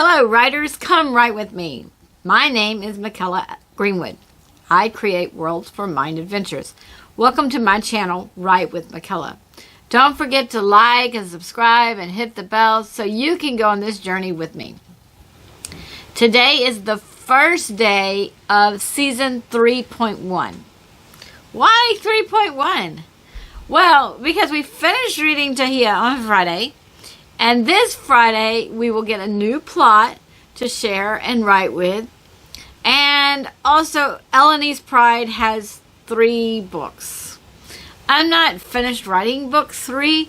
Hello, writers. Come write with me. My name is Mykela Greenwood. I create worlds for mind adventures. Welcome to my channel, Write with Mykela. Don't forget to like and subscribe and hit the bell so you can go on this journey with me. Today is the first day of season 3.1. Why 3.1? Well, because we finished reading Tahia on Friday, and this Friday we will get a new plot to share and write with. And also, Eleni's Pride has 3 books. I'm not finished writing book 3.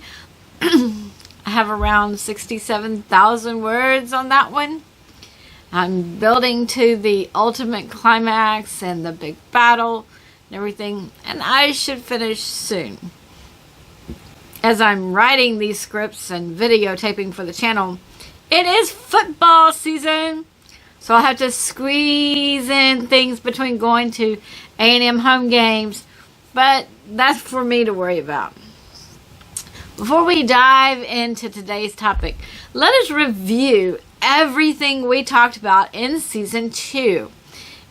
I have around 67,000 words on that one. I'm building to the ultimate climax and the big battle and everything, and I should finish soon. As I'm writing these scripts and videotaping for the channel, it is football season, so I have to squeeze in things between going to A&M home games, but that's for me to worry about. Before we dive into today's topic, let us review everything we talked about in season 2.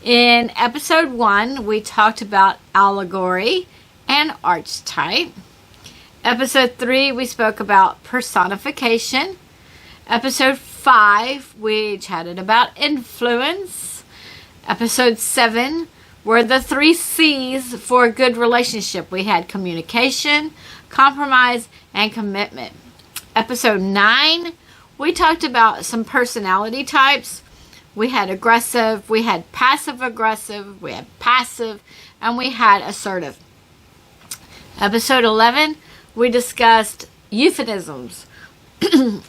In episode 1, we talked about allegory and archetype. Episode 3, we spoke about personification. Episode 5, we chatted about influence. Episode 7 were the 3 C's for a good relationship. We had communication, compromise, and commitment. Episode 9, we talked about some personality types. We had aggressive, we had passive-aggressive, we had passive, and we had assertive. Episode 11, we discussed euphemisms.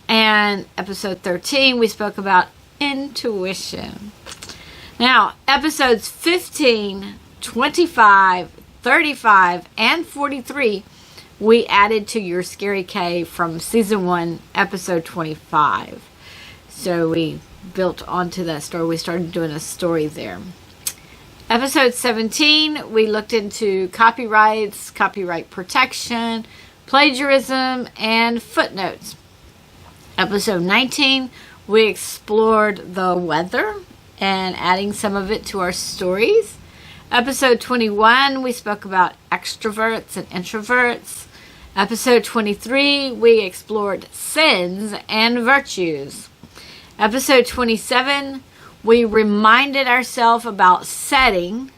And episode 13, we spoke about intuition. Now, episodes 15, 25, 35, and 43, we added to your Scary K from season 1, episode 25. So we built onto that story. We started doing a story there. Episode 17, we looked into copyrights, copyright protection, plagiarism, and footnotes. Episode 19, we explored the weather and adding some of it to our stories. Episode 21, we spoke about extroverts and introverts. Episode 23, we explored sins and virtues. Episode 27, we reminded ourselves about setting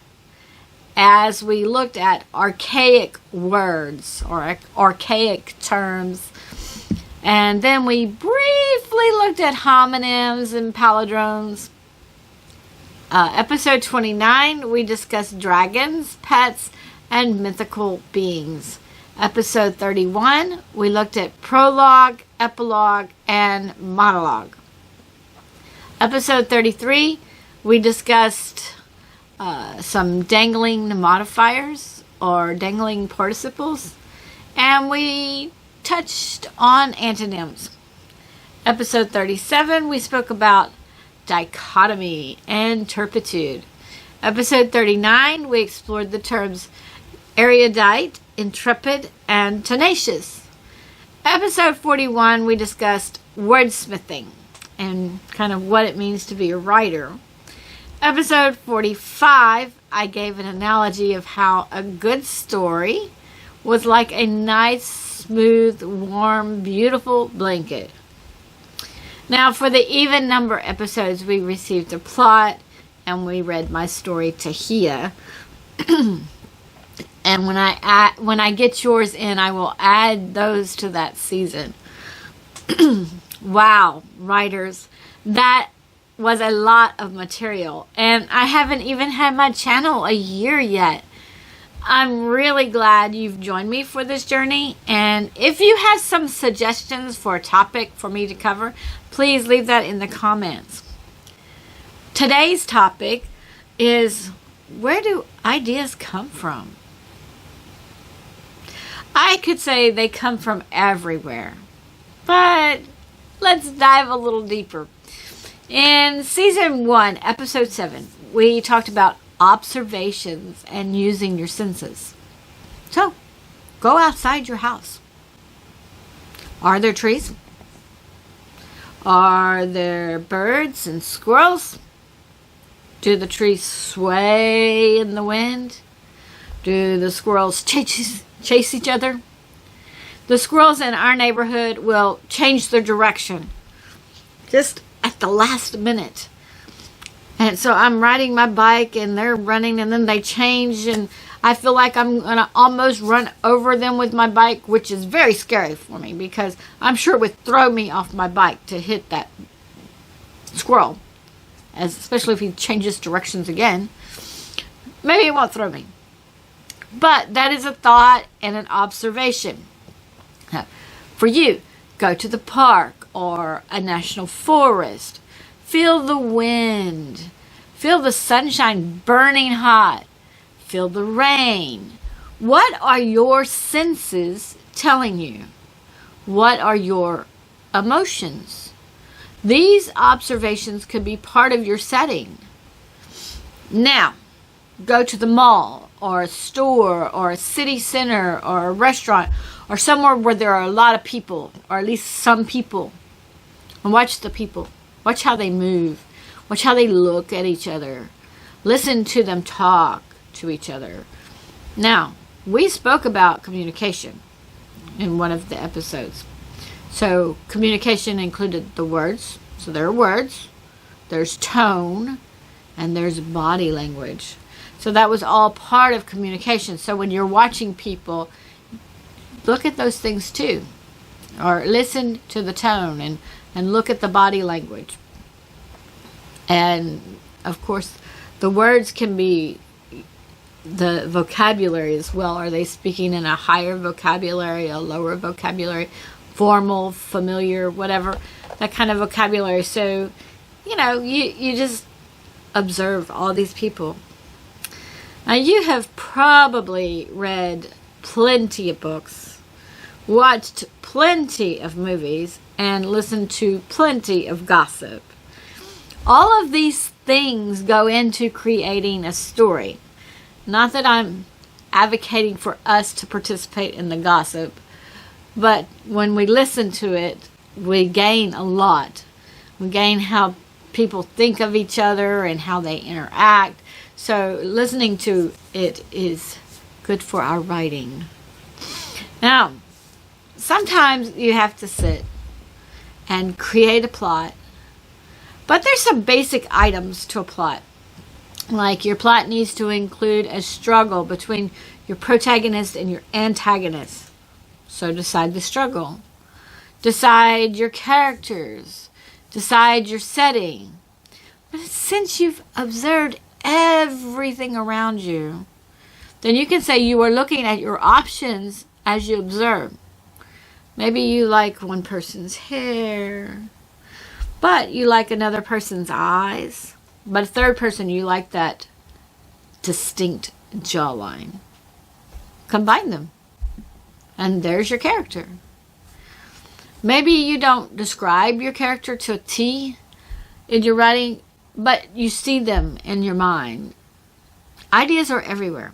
as we looked at archaic words or archaic terms. And then we briefly looked at homonyms and palindromes. Episode 29, we discussed dragons, pets, and mythical beings. Episode 31, we looked at prologue, epilogue, and monologue. Episode 33, we discussed some dangling modifiers or dangling participles, and we touched on antonyms. Episode 37, we spoke about dichotomy and turpitude. Episode 39, we explored the terms erudite, intrepid, and tenacious. Episode 41, we discussed wordsmithing and kind of what it means to be a writer. Episode 45, I gave an analogy of how a good story was like a nice, smooth, warm, beautiful blanket. Now, for the even number episodes, we received a plot and we read my story Tahia. And when I get yours in, I will add those to that season. Wow, writers, that was a lot of material, and I haven't even had my channel a year yet. I'm really glad you've joined me for this journey, and if you have some suggestions for a topic for me to cover, please leave that in the comments. Today's topic is, where do ideas come from? I could say they come from everywhere, but let's dive a little deeper. In season 1, episode 7, we talked about observations and using your senses. So, go outside your house. Are there trees? Are there birds and squirrels? Do the trees sway in the wind? Do the squirrels chase each other? The squirrels in our neighborhood will change their direction just at the last minute. And so I'm riding my bike and they're running and then they change and I feel like I'm going to almost run over them with my bike, which is very scary for me because I'm sure it would throw me off my bike to hit that squirrel, especially if he changes directions again. Maybe it won't throw me. But that is a thought and an observation. For you, go to the park or a national forest. Feel the wind. Feel the sunshine burning hot. Feel the rain. What are your senses telling you? What are your emotions? These observations could be part of your setting. Now, go to the mall or a store or a city center or a restaurant or somewhere where there are a lot of people, or at least some people, and watch the people. Watch how they move. Watch how they look at each other. Listen to them talk to each other. Now, we spoke about communication in one of the episodes. So communication included the words. So there are words, there's tone, and there's body language. So that was all part of communication. So when you're watching people, look at those things too. Or listen to the tone and look at the body language. And of course, the words can be the vocabulary as well. Are they speaking in a higher vocabulary, a lower vocabulary, formal, familiar, whatever, that kind of vocabulary. So, you just observe all these people. Now, you have probably read plenty of books, watched plenty of movies, and listened to plenty of gossip. All of these things go into creating a story. Not that I'm advocating for us to participate in the gossip, but when we listen to it, we gain a lot. We gain how people think of each other and how they interact. So listening to it is good for our writing. Now, sometimes you have to sit and create a plot, but there's some basic items to a plot. Like your plot needs to include a struggle between your protagonist and your antagonist. So decide the struggle. Decide your characters. Decide your setting. But since you've observed everything around you, then you can say you are looking at your options as you observe. Maybe you like one person's hair, but you like another person's eyes. But a third person, you like that distinct jawline. Combine them. And there's your character. Maybe you don't describe your character to a T in your writing, but you see them in your mind. Ideas are everywhere.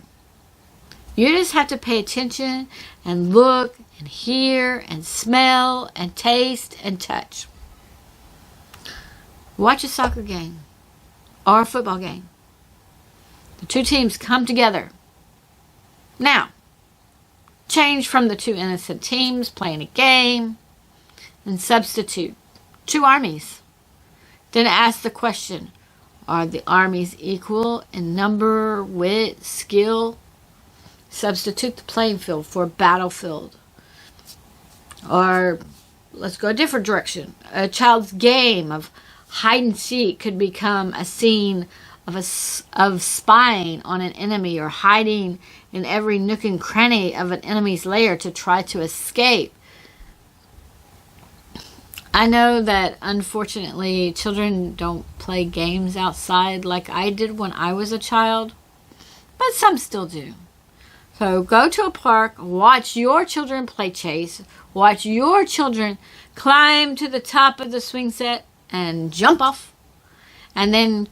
You just have to pay attention and look and hear and smell and taste and touch. Watch a soccer game or a football game. The two teams come together. Now, change from the two innocent teams playing a game and substitute two armies. Then ask the question, are the armies equal in number, wit, skill? Substitute the playing field for a battlefield. Or let's go a different direction. A child's game of hide and seek could become a scene of spying on an enemy or hiding in every nook and cranny of an enemy's lair to try to escape. I know that unfortunately children don't play games outside like I did when I was a child, but some still do. So go to a park, watch your children play chase, watch your children climb to the top of the swing set and jump off, and then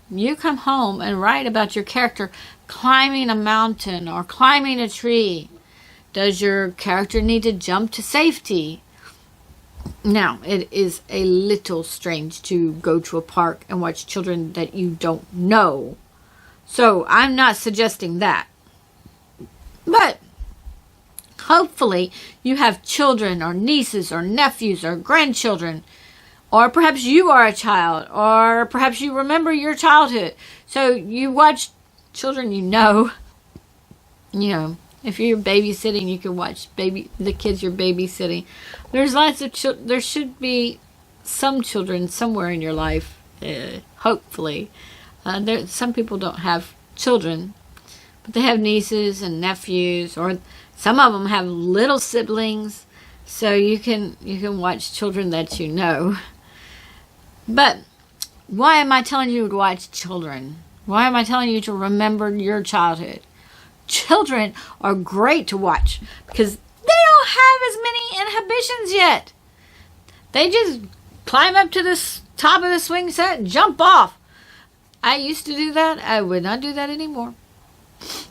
you come home and write about your character climbing a mountain or climbing a tree. Does your character need to jump to safety? Now, it is a little strange to go to a park and watch children that you don't know. So I'm not suggesting that. But hopefully you have children or nieces or nephews or grandchildren, or perhaps you are a child, or perhaps you remember your childhood. So you watch children you know. You know, if you're babysitting, you can watch the kids you're babysitting. There's lots of there should be some children somewhere in your life, hopefully. Some people don't have children, but they have nieces and nephews, or some of them have little siblings. So you can watch children that you know. But why am I telling you to watch children? Why am I telling you to remember your childhood? Children are great to watch because they don't have as many inhibitions yet. They just climb up to the top of the swing set and jump off. I used to do that. I would not do that anymore.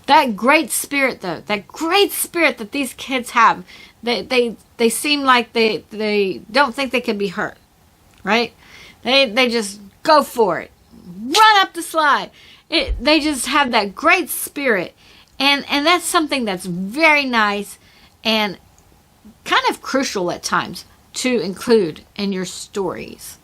That great spirit, though, that great spirit that these kids have, they seem like they don't think they can be hurt, right? They just go for it, run up the slide. They just have that great spirit. And that's something that's very nice and kind of crucial at times to include in your stories.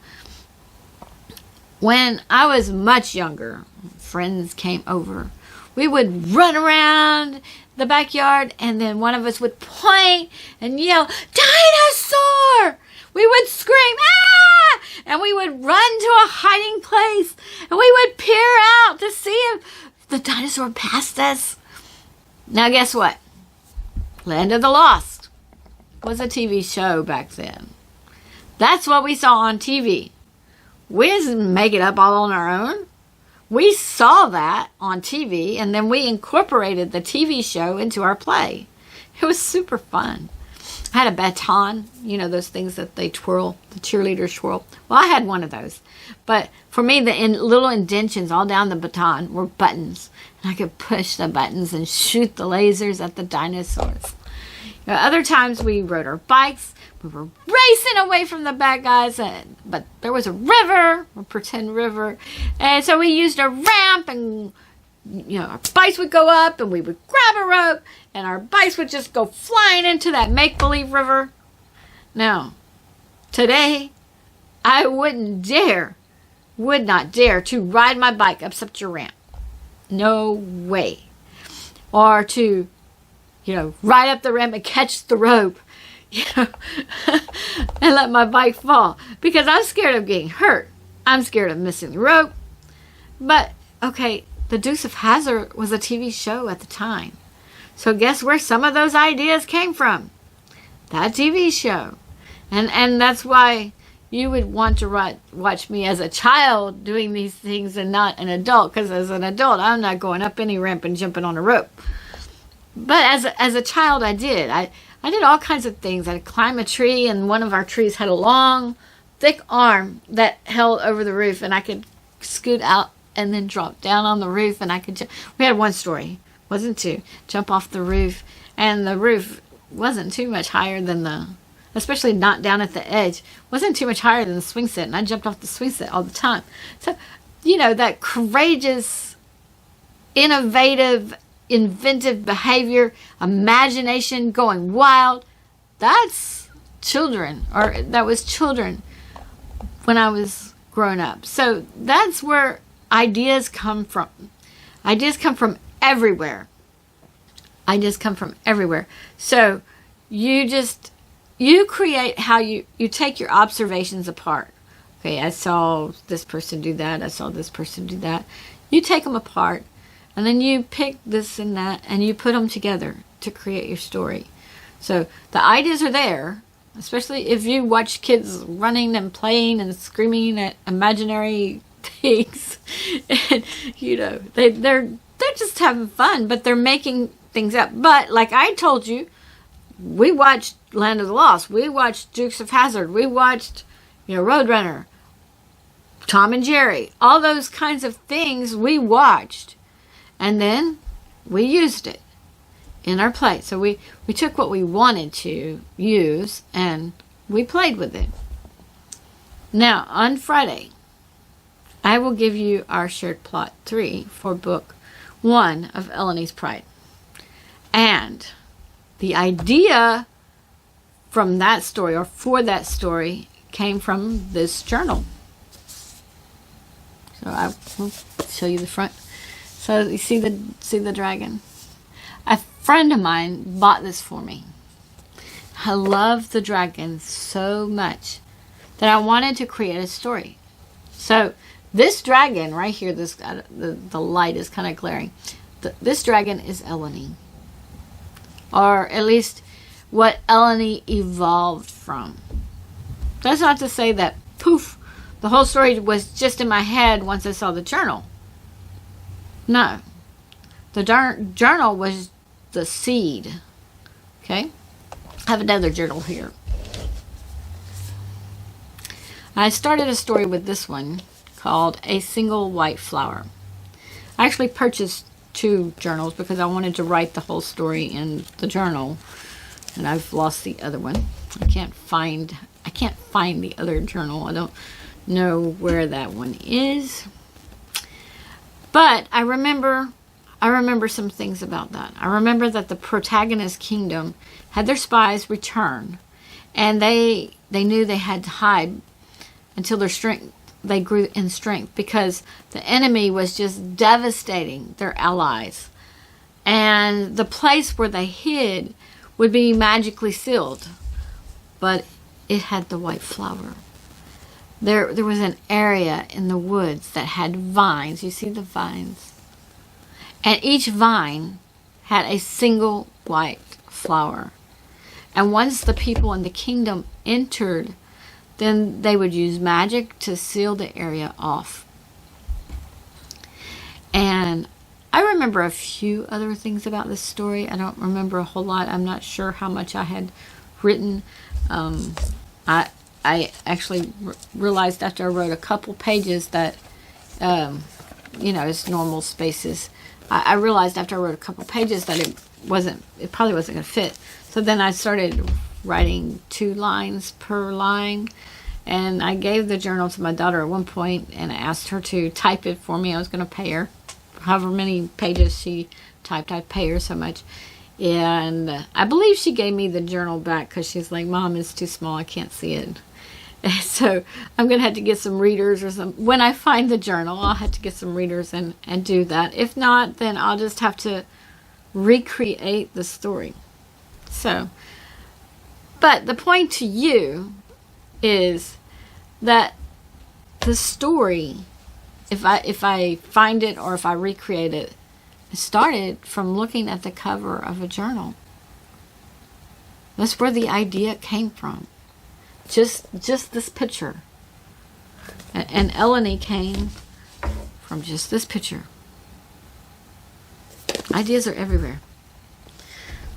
When I was much younger, friends came over. We would run around the backyard, and then one of us would point and yell, "Dinosaur!" We would scream, "Ah!" And we would run to a hiding place, and we would peer out to see if the dinosaur passed us. Now guess what? Land of the Lost was a TV show back then. That's what we saw on TV. We didn't make it up all on our own. We saw that on TV, and then we incorporated the TV show into our play. It was super fun. I had a baton, you know, those things that they twirl, the cheerleaders twirl. Well, I had one of those. But for me, the little indentions all down the baton were buttons. And I could push the buttons and shoot the lasers at the dinosaurs. You know, other times we rode our bikes. We were racing away from the bad guys. But there was a river, a pretend river. And so we used a ramp, and you know, our bikes would go up, and we would grab a rope, and our bikes would just go flying into that make-believe river. Now, today, I would not dare to ride my bike up such a ramp. No way. Or to, you know, ride up the ramp and catch the rope, you know, and let my bike fall. Because I'm scared of getting hurt. I'm scared of missing the rope. But, okay, The Dukes of Hazzard was a TV show at the time. So guess where some of those ideas came from? That TV show. And that's why you would want to watch me as a child doing these things and not an adult. Because as an adult, I'm not going up any ramp and jumping on a rope. But as a child, I did. I did all kinds of things. I'd climb a tree, and one of our trees had a long, thick arm that held over the roof. And I could scoot out and then drop down on the roof. And I could we had one story. Wasn't two. Jump off the roof. And the roof wasn't too much higher than especially not down at the edge, wasn't too much higher than the swing set. And I jumped off the swing set all the time. So, you know, that courageous, innovative, inventive behavior, imagination, going wild, that's children, or that was children when I was growing up. So that's where ideas come from. Ideas come from everywhere. Ideas come from everywhere. So you create how you take your observations apart. Okay, I saw this person do that. I saw this person do that. You take them apart, and then you pick this and that, and you put them together to create your story. So the ideas are there, especially if you watch kids running and playing and screaming at imaginary things. And, you know, they're just having fun, but they're making things up. But like I told you, we watched Land of the Lost. We watched Dukes of Hazzard. We watched, you know, Roadrunner, Tom and Jerry. All those kinds of things we watched. And then we used it in our play. So we took what we wanted to use and we played with it. Now, on Friday, I will give you our shared plot 3 for book 1 of Eleni's Pride. And the idea from that story, or for that story, came from this journal. So I will show you the front. So you see the dragon? A friend of mine bought this for me. I love the dragon so much that I wanted to create a story. So this dragon right here, the light is kind of glaring. This dragon is Eleni. Or at least what Eleni evolved from. That's not to say that, poof, the whole story was just in my head once I saw the journal. No. The journal was the seed. Okay? I have another journal here. I started a story with this one called A Single White Flower. I actually purchased 2 journals because I wanted to write the whole story in the journal, and I've lost the other one. I can't find the other journal. I don't know where that one is. But I remember some things about that. I remember that the protagonist kingdom had their spies return, and they knew they had to hide until they grew in strength, because the enemy was just devastating their allies. And the place where they hid would be magically sealed, but it had the white flower. There was an area in the woods that had vines. You see the vines? And each vine had a single white flower. And once the people in the kingdom entered, then they would use magic to seal the area off. And I remember a few other things about this story. I don't remember a whole lot. I'm not sure how much I had written. I actually realized after I wrote a couple pages that, it's normal spaces. I realized after I wrote a couple pages that it probably wasn't going to fit. So then I started writing 2 lines per line. And I gave the journal to my daughter at one point, and I asked her to type it for me. I was going to pay her. However many pages she typed, I'd pay her so much. And I believe she gave me the journal back because she's like, Mom, it's too small. I can't see it. And so I'm going to have to get some readers or some. When I find the journal, I'll have to get some readers and do that. If not, then I'll just have to recreate the story. So, but the point to you is that the story, if I find it or if I recreate it, it started from looking at the cover of a journal. That's where the idea came from. Just this picture. And Eleni came from just this picture. Ideas are everywhere.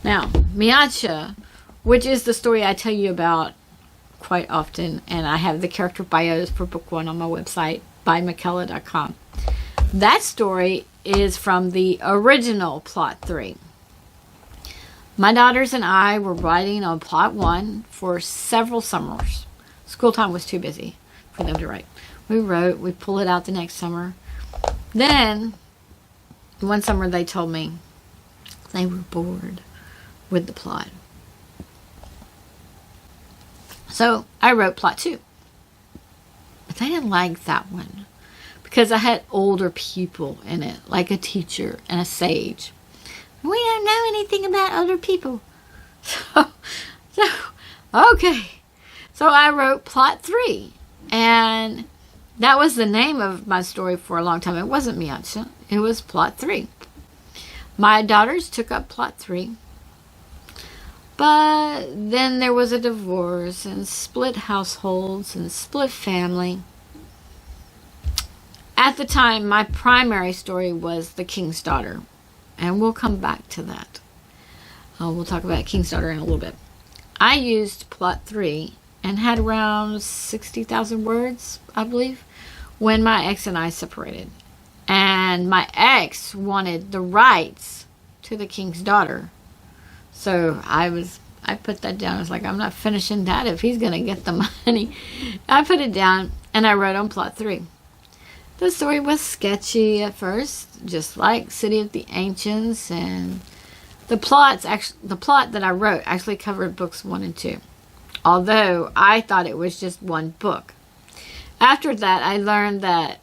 Now, Mykela, which is the story I tell you about quite often, and I have the character bios for book 1 on my website, WritewithMykela.com. That story is from the original plot 3. My daughters and I were writing on plot 1 for several summers. School time was too busy for them to write. We wrote, we pulled it out the next summer. Then, one summer they told me they were bored with the plot. So I wrote plot 2. But they didn't like that one because I had older people in it, like a teacher and a sage. We don't know anything about older people. So okay. So I wrote plot 3. And that was the name of my story for a long time. It wasn't Mykela. It was plot 3. My daughters took up plot 3. But then there was a divorce and split households and split family. At the time, my primary story was The King's Daughter. And we'll come back to that. We'll talk about King's Daughter in a little bit. I used plot 3 and had around 60,000 words, I believe, when my ex and I separated. And my ex wanted the rights to The King's Daughter. So I was I put that down. I was like, I'm not finishing that if he's going to get the money. I put it down, and I wrote on plot 3. The story was sketchy at first, just like City of the Ancients, and the plot that I wrote actually covered books 1 and 2, although I thought it was just one book. After that, I learned that,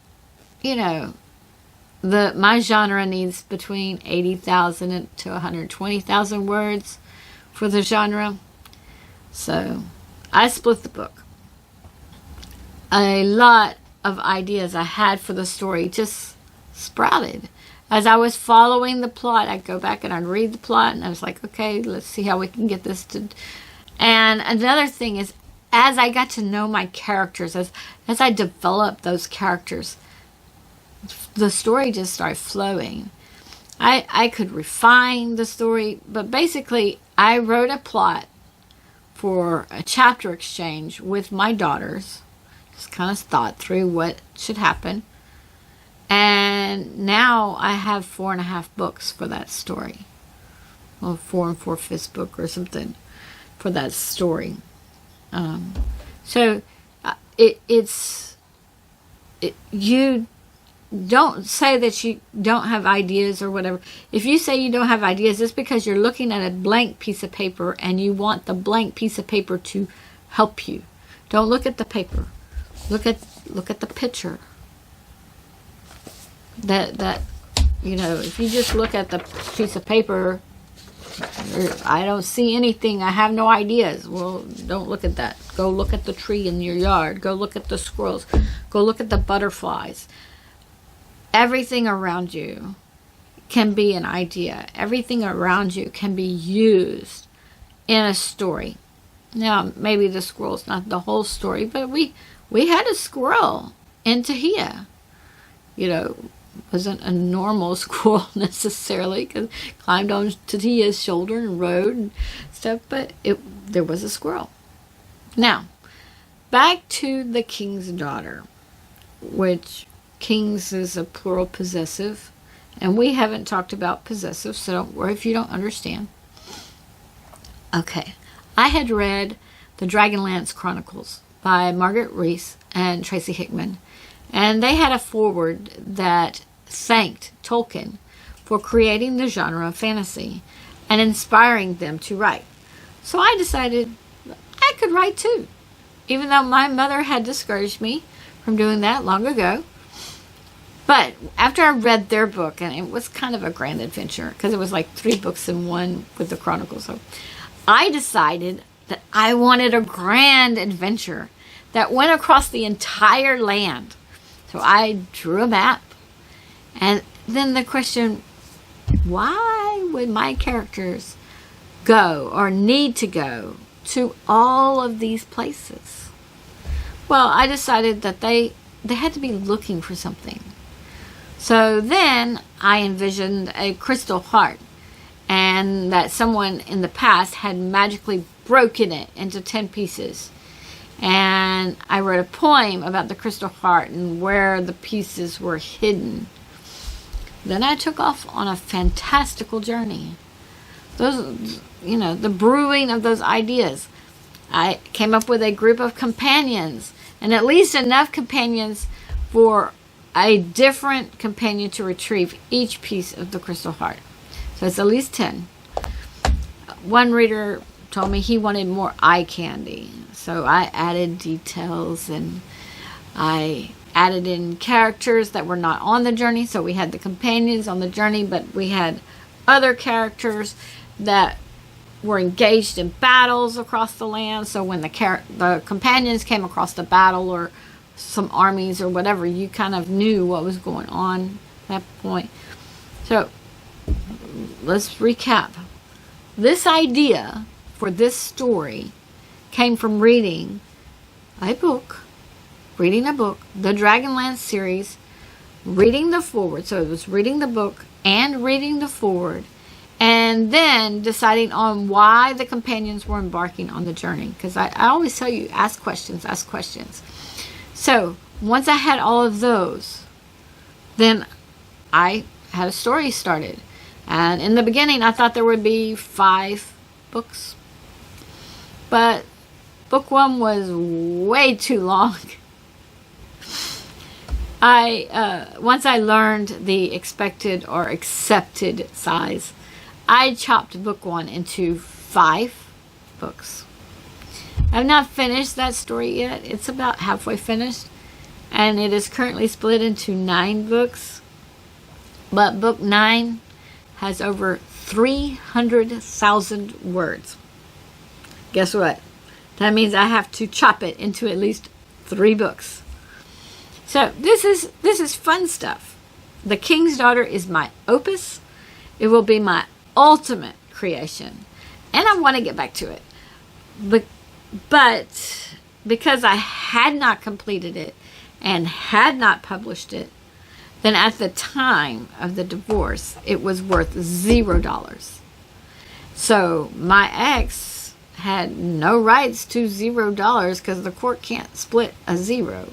you know, my genre needs between 80,000 to 120,000 words for the genre, so I split the book. A lot of ideas I had for the story just sprouted. As I was following the plot, I'd go back and I'd read the plot, and I was like, okay, let's see how we can get this to... And another thing is, as I got to know my characters, as I developed those characters, the story just started flowing. I could refine the story, but basically, I wrote a plot for a chapter exchange with my daughters. Just kind of thought through what should happen. And now I have 4.5 books for that story. Well, 4 4/5 book or something for that story. You don't say that you don't have ideas or whatever. If you say you don't have ideas, it's because you're looking at a blank piece of paper and you want the blank piece of paper to help you. Don't look at the paper. Look at the picture. That you know, if you just look at the piece of paper, I don't see anything, I have no ideas. Well, don't look at that. Go look at the tree in your yard. Go look at the squirrels. Go look at the butterflies. Everything around you can be an idea. Everything around you can be used in a story. Now, maybe the squirrel's not the whole story, but we had a squirrel in Tahia. You know, wasn't a normal squirrel necessarily, because climbed on Tahia's shoulder and rode and stuff, but there was a squirrel. Now, back to the king's daughter, which kings is a plural possessive, and we haven't talked about possessive, so don't worry if you don't understand. Okay, I had read the Dragonlance Chronicles by Margaret Reese and Tracy Hickman, and they had a foreword that thanked Tolkien for creating the genre of fantasy and inspiring them to write. So I decided I could write too, even though my mother had discouraged me from doing that long ago. But after I read their book, and it was kind of a grand adventure because it was like 3 books in one with the Chronicles, so I decided that I wanted a grand adventure that went across the entire land. So I drew a map, and then the question, why would my characters go or need to go to all of these places? Well, I decided that they had to be looking for something. So then I envisioned a crystal heart, and that someone in the past had magically broken it into 10 pieces. And I wrote a poem about the crystal heart and where the pieces were hidden. Then I took off on a fantastical journey. Those, you know, the brewing of those ideas. I came up with a group of companions, and at least enough companions for a different companion to retrieve each piece of the crystal heart. So it's at least 10. One reader told me he wanted more eye candy. So I added details, and I added in characters that were not on the journey. So we had the companions on the journey, but we had other characters that were engaged in battles across the land. So when the companions came across the battle or some armies or whatever, you kind of knew what was going on at that point. So let's recap. This idea for this story came from reading a book, the Dragonlance series, reading the foreword. So it was reading the book and reading the foreword, and then deciding on why the companions were embarking on the journey. Because I always tell you, ask questions, ask questions. So once I had all of those, then I had a story started. And in the beginning, I thought there would be 5 books. but book 1 was way too long. Once I learned the expected or accepted size, I chopped book 1 into 5 books. I've not finished that story yet. It's about halfway finished, and it is currently split into 9 books. But book 9 has over 300,000 words. Guess what? That means I have to chop it into at least 3 books. So this is fun stuff. The King's Daughter is my opus. It will be my ultimate creation, and I want to get back to it. But because I had not completed it and had not published it, then at the time of the divorce, it was worth $0. So my ex had no rights to $0 because the court can't split a 0.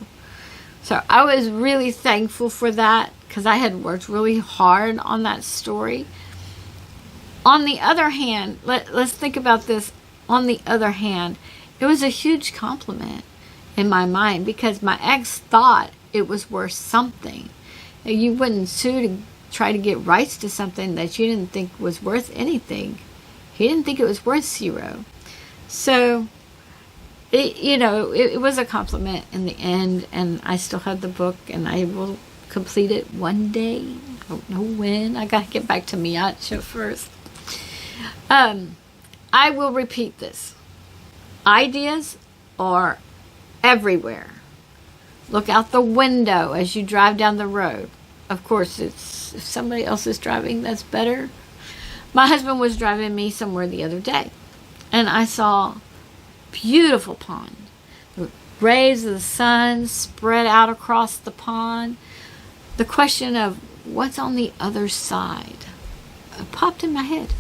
So I was really thankful for that because I had worked really hard on that story. On the other hand, let's think about this. On the other hand, it was a huge compliment in my mind because my ex thought it was worth something. You wouldn't sue to try to get rights to something that you didn't think was worth anything. He didn't think it was worth 0. So, it was a compliment in the end, and I still have the book, and I will complete it one day. I don't know when. I got to get back to Miacha first. I will repeat this. Ideas are everywhere. Look out the window as you drive down the road. Of course, if somebody else is driving, that's better. My husband was driving me somewhere the other day, and I saw beautiful pond. The rays of the sun spread out across the pond. The question of what's on the other side popped in my head.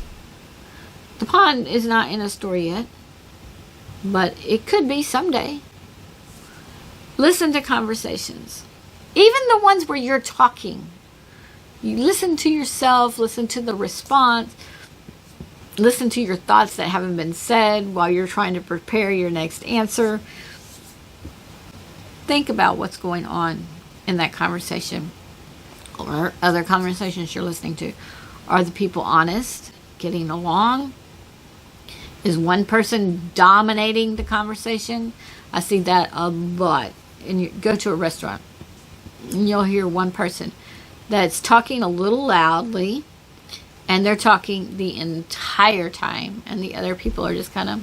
The pond is not in a story yet, but it could be someday. Listen to conversations. Even the ones where you're talking. You listen to yourself, listen to the response, listen to your thoughts that haven't been said while you're trying to prepare your next answer. Think about what's going on in that conversation or other conversations you're listening to. Are the people honest, getting along? Is one person dominating the conversation? I see that a lot. And you go to a restaurant and you'll hear one person that's talking a little loudly, and they're talking the entire time, and the other people are just kind of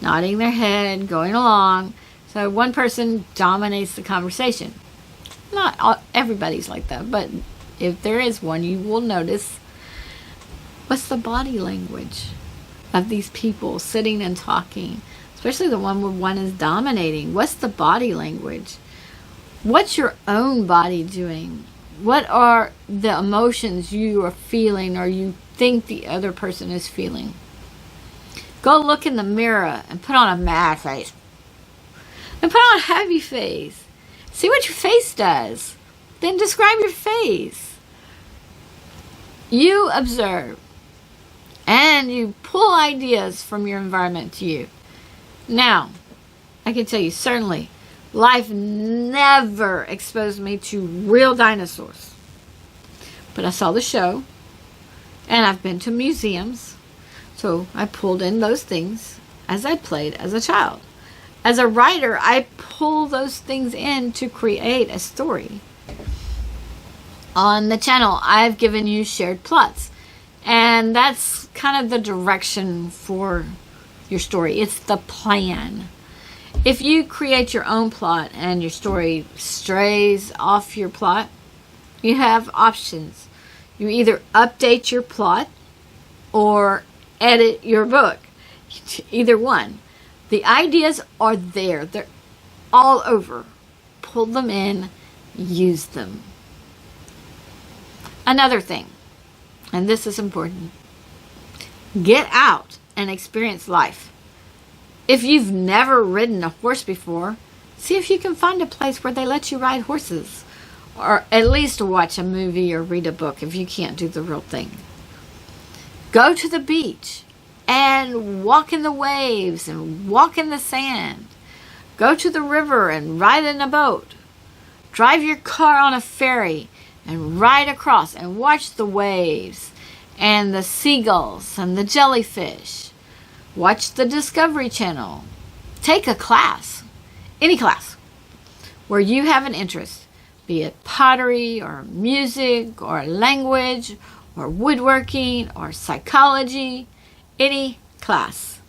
nodding their head, going along. So one person dominates the conversation. Not everybody's like that, but if there is one, you will notice what's the body language of these people sitting and talking, especially the one where one is dominating. What's the body language? What's your own body doing? What are the emotions you are feeling or you think the other person is feeling? Go look in the mirror and put on a mad face. And put on a happy face. See what your face does. Then describe your face. You observe. And you pull ideas from your environment to you. Now, I can tell you, certainly, life never exposed me to real dinosaurs. But I saw the show, and I've been to museums, so I pulled in those things as I played as a child. As a writer, I pull those things in to create a story. On the channel, I've given you shared plots, and that's kind of the direction for your story. It's the plan. If you create your own plot and your story strays off your plot, you have options. You either update your plot or edit your book. Either one. The ideas are there. They're all over. Pull them in. Use them. Another thing, and this is important. Get out and experience life. If you've never ridden a horse before, see if you can find a place where they let you ride horses. Or at least watch a movie or read a book if you can't do the real thing. Go to the beach and walk in the waves and walk in the sand. Go to the river and ride in a boat. Drive your car on a ferry and ride across and watch the waves and the seagulls and the jellyfish. Watch the Discovery Channel. Take a class, any class, where you have an interest, be it pottery or music or language or woodworking or psychology, any class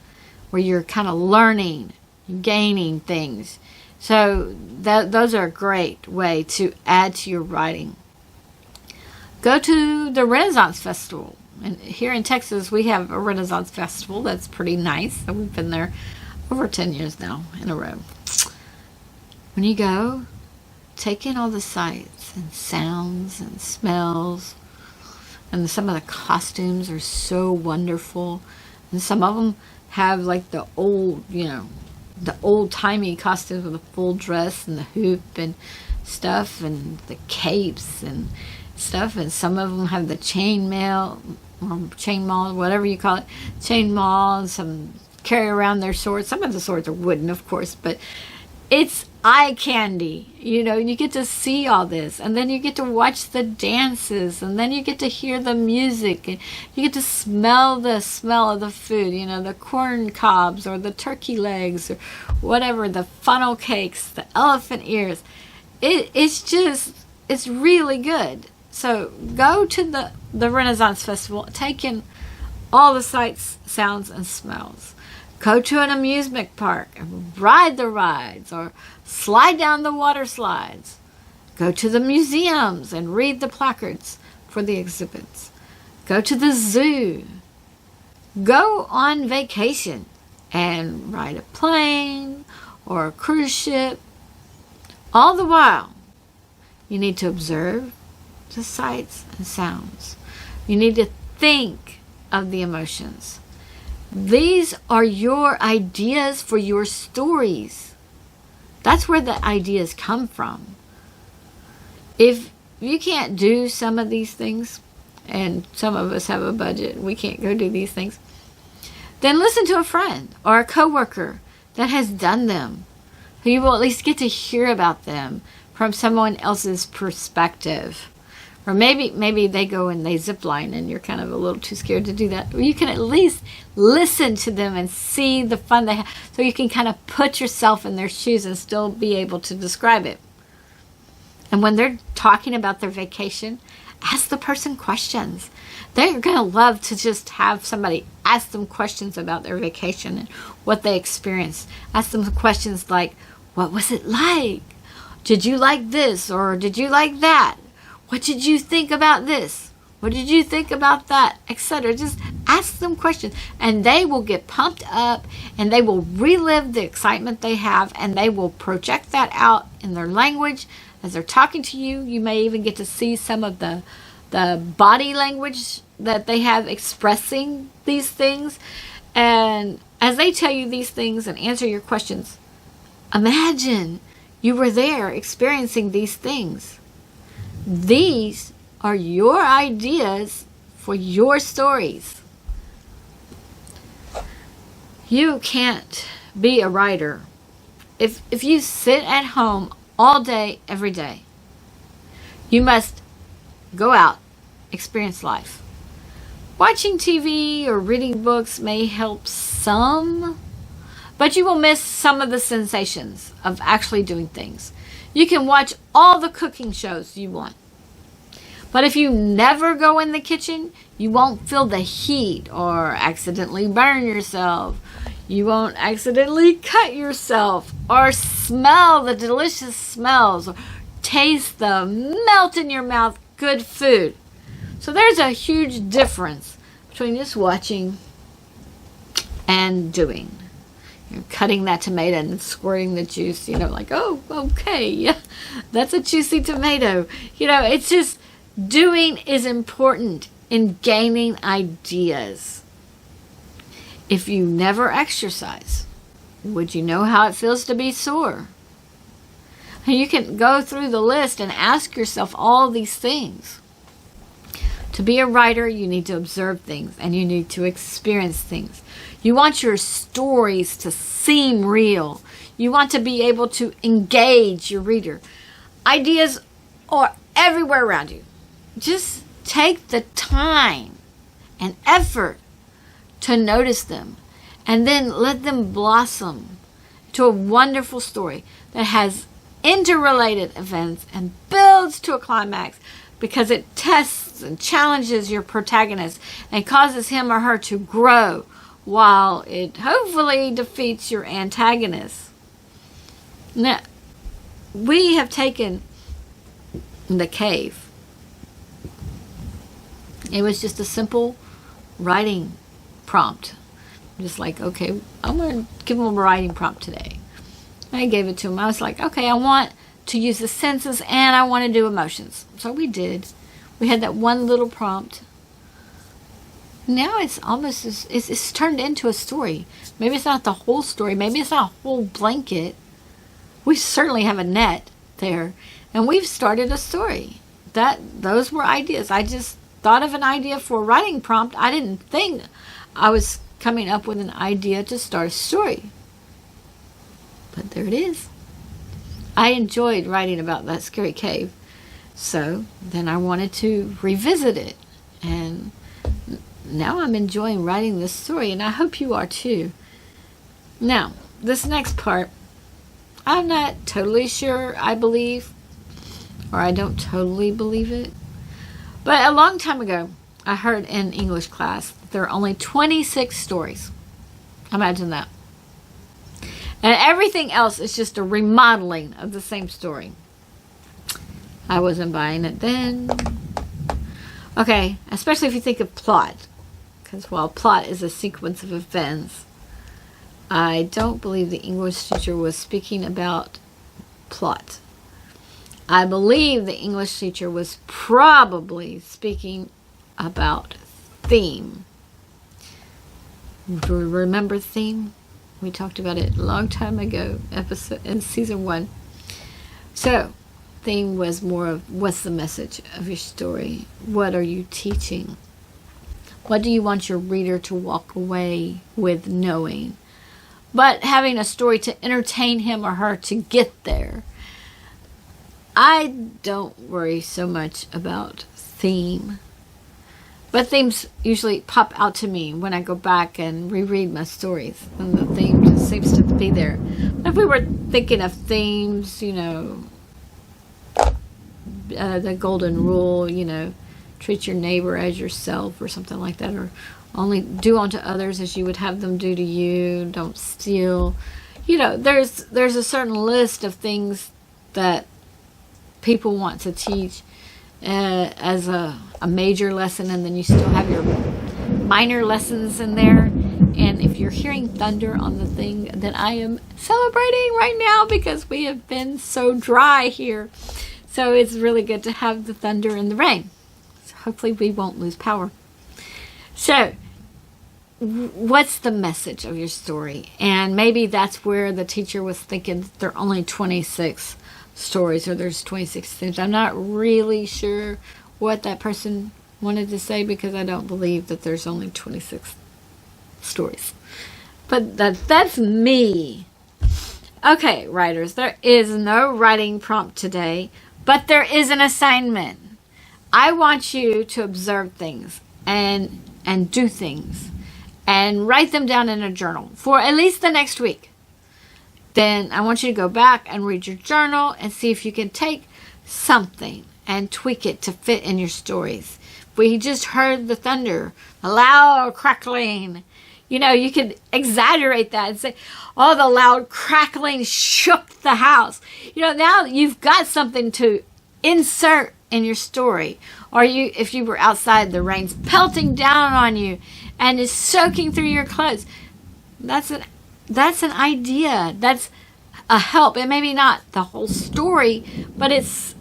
where you're kind of learning, gaining things. So those are a great way to add to your writing. Go to the Renaissance Festival. And here in Texas, we have a Renaissance Festival that's pretty nice. So we've been there over 10 years now in a row. When you go, take in all the sights and sounds and smells. And some of the costumes are so wonderful. And some of them have like the old, the old-timey costumes with the full dress and the hoop and stuff and the capes and stuff. And some of them have the chainmail, whatever you call it, chain maul, and some carry around their swords. Some of the swords are wooden, of course, but it's eye candy. You get to see all this, and then you get to watch the dances, and then you get to hear the music, and you get to smell the smell of the food, the corn cobs or the turkey legs or whatever, the funnel cakes, the elephant ears. It's really good. So go to the Renaissance Festival, take in all the sights, sounds, and smells. Go to an amusement park and ride the rides or slide down the water slides. Go to the museums and read the placards for the exhibits. Go to the zoo. Go on vacation and ride a plane or a cruise ship. All the while, you need to observe the sights and sounds. You need to think of the emotions. These are your ideas for your stories. That's where the ideas come from. If you can't do some of these things, and some of us have a budget, we can't go do these things, then listen to a friend or a coworker that has done them. You will at least get to hear about them from someone else's perspective. Or maybe they go and they zip line and you're kind of a little too scared to do that. Or you can at least listen to them and see the fun they have. So you can kind of put yourself in their shoes and still be able to describe it. And when they're talking about their vacation, ask the person questions. They're going to love to just have somebody ask them questions about their vacation and what they experienced. Ask them questions like, what was it like? Did you like this or did you like that? What did you think about this? What did you think about that? Etc. Just ask them questions and they will get pumped up and they will relive the excitement they have and they will project that out in their language as they're talking to you. You may even get to see some of the body language that they have expressing these things. And as they tell you these things and answer your questions, imagine you were there experiencing these things. These are your ideas for your stories. You can't be a writer if you sit at home all day, every day. You must go out, experience life. Watching TV or reading books may help some, but you will miss some of the sensations of actually doing things. You can watch all the cooking shows you want. But if you never go in the kitchen, you won't feel the heat or accidentally burn yourself. You won't accidentally cut yourself or smell the delicious smells or taste the melt in your mouth good food. So there's a huge difference between just watching and doing. You're cutting that tomato and squirting the juice, like, oh, okay, that's a juicy tomato. It's just doing is important in gaining ideas. If you never exercise, would you know how it feels to be sore? And you can go through the list and ask yourself all these things. To be a writer, you need to observe things and you need to experience things. You want your stories to seem real. You want to be able to engage your reader. Ideas are everywhere around you. Just take the time and effort to notice them and then let them blossom to a wonderful story that has interrelated events and builds to a climax because it tests and challenges your protagonist and causes him or her to grow while it hopefully defeats your antagonist. Now, we have taken The Cave. It was just a simple writing prompt. Just like, okay, I'm going to give him a writing prompt today. I gave it to him. I was like, okay, I want to use the senses and I want to do emotions. So we did. We had that one little prompt. Now it's almost, it's turned into a story. Maybe it's not the whole story. Maybe it's not a whole blanket. We certainly have a net there. And we've started a story. Those were ideas. I just thought of an idea for a writing prompt. I didn't think I was coming up with an idea to start a story. But there it is. I enjoyed writing about that scary cave. So then I wanted to revisit it. And now I'm enjoying writing this story. And I hope you are too. Now, this next part, I'm not totally sure I believe. Or I don't totally believe it. But a long time ago, I heard in English class that there are only 26 stories. Imagine that. And everything else is just a remodeling of the same story. I wasn't buying it then. Okay, especially if you think of plot. Because while plot is a sequence of events, I don't believe the English teacher was speaking about plot. I believe the English teacher was probably speaking about theme. Do you remember theme? We talked about it a long time ago, episode in season 1. So, theme was more of what's the message of your story? What are you teaching? What do you want your reader to walk away with knowing? But having a story to entertain him or her to get there. I don't worry so much about theme. But themes usually pop out to me when I go back and reread my stories. And the theme just seems to be there. If we were thinking of themes, the golden rule, treat your neighbor as yourself or something like that. Or only do unto others as you would have them do to you. Don't steal. There's a certain list of things that people want to teach as a major lesson, and then you still have your minor lessons in there. And if you're hearing thunder on the thing, then I am celebrating right now because we have been so dry here. So it's really good to have the thunder and the rain. So hopefully we won't lose power. So what's the message of your story? And maybe that's where the teacher was thinking there are only 26 stories, or there's 26 themes. I'm not really sure what that person wanted to say because I don't believe that there's only 26 stories. But that's me. Okay, writers, there is no writing prompt today, but there is an assignment. I want you to observe things and do things and write them down in a journal for at least the next week. Then I want you to go back and read your journal and see if you can take something and tweak it to fit in your stories. We just heard the thunder, a loud crackling. You could exaggerate that and say, oh, the loud crackling shook the house. Now you've got something to insert in your story. Or if you were outside, the rain's pelting down on you and is soaking through your clothes. That's an idea. That's a help. It may be not the whole story, but it's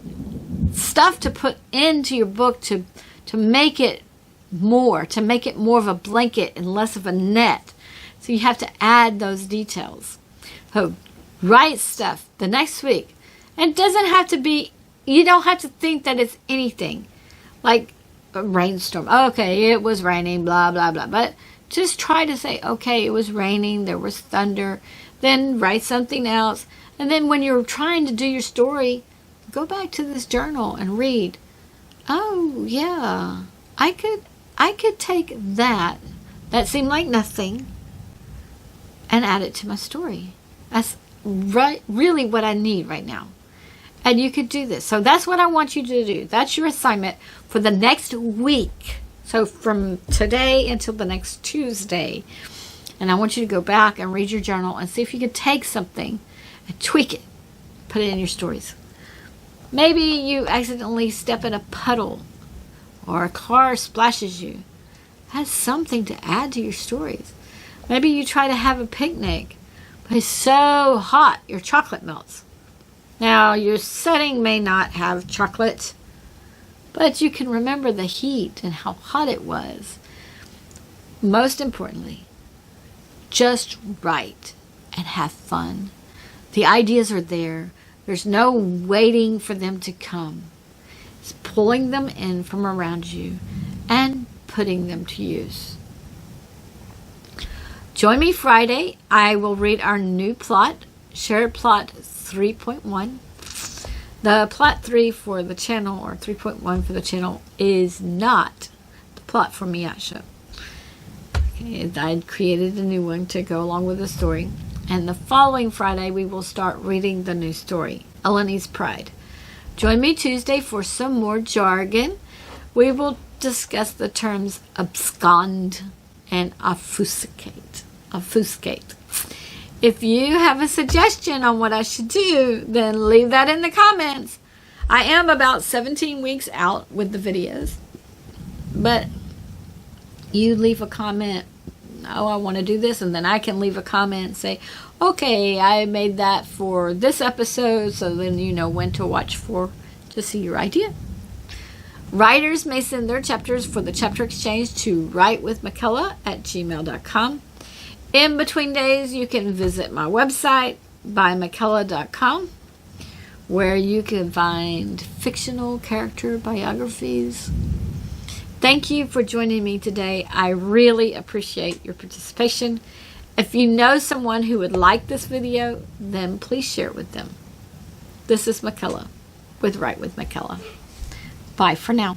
stuff to put into your book to make it more of a blanket and less of a net. So you have to add those details. So write stuff the next week. And it doesn't have to be, you don't have to think that it's anything. Like a rainstorm. Okay, it was raining, blah, blah, blah. But just try to say, okay, it was raining, there was thunder. Then write something else. And then when you're trying to do your story, go back to this journal and read. Oh, yeah, I could take that seemed like nothing and add it to my story. That's really what I need right now. And you could do this. So that's what I want you to do. That's your assignment for the next week. So from today until the next Tuesday. And I want you to go back and read your journal and see if you can take something and tweak it. Put it in your stories. Maybe you accidentally step in a puddle or a car splashes you. That's something to add to your stories. Maybe you try to have a picnic, but it's so hot your chocolate melts. Now, your setting may not have chocolate, but you can remember the heat and how hot it was. Most importantly, just write and have fun. The ideas are there. There's no waiting for them to come. It's pulling them in from around you and putting them to use. Join me Friday. I will read our new plot, Shared Plot 3.1. The plot 3 for the channel, or 3.1 for the channel, is not the plot for Miyasha. Okay, I created a new one to go along with the story. And the following Friday, we will start reading the new story, Eleni's Pride. Join me Tuesday for some more jargon. We will discuss the terms abscond and obfuscate. If you have a suggestion on what I should do, then leave that in the comments. I am about 17 weeks out with the videos, but you leave a comment, oh, I want to do this, and then I can leave a comment and say, okay, I made that for this episode, so then you know when to watch for to see your idea. Writers may send their chapters for the chapter exchange to WritewithMykela@gmail.com. In between days, you can visit my website, bymykela.com, where you can find fictional character biographies. Thank you for joining me today. I really appreciate your participation. If you know someone who would like this video, then please share it with them. This is Mykela with Write with Mykela. Bye for now.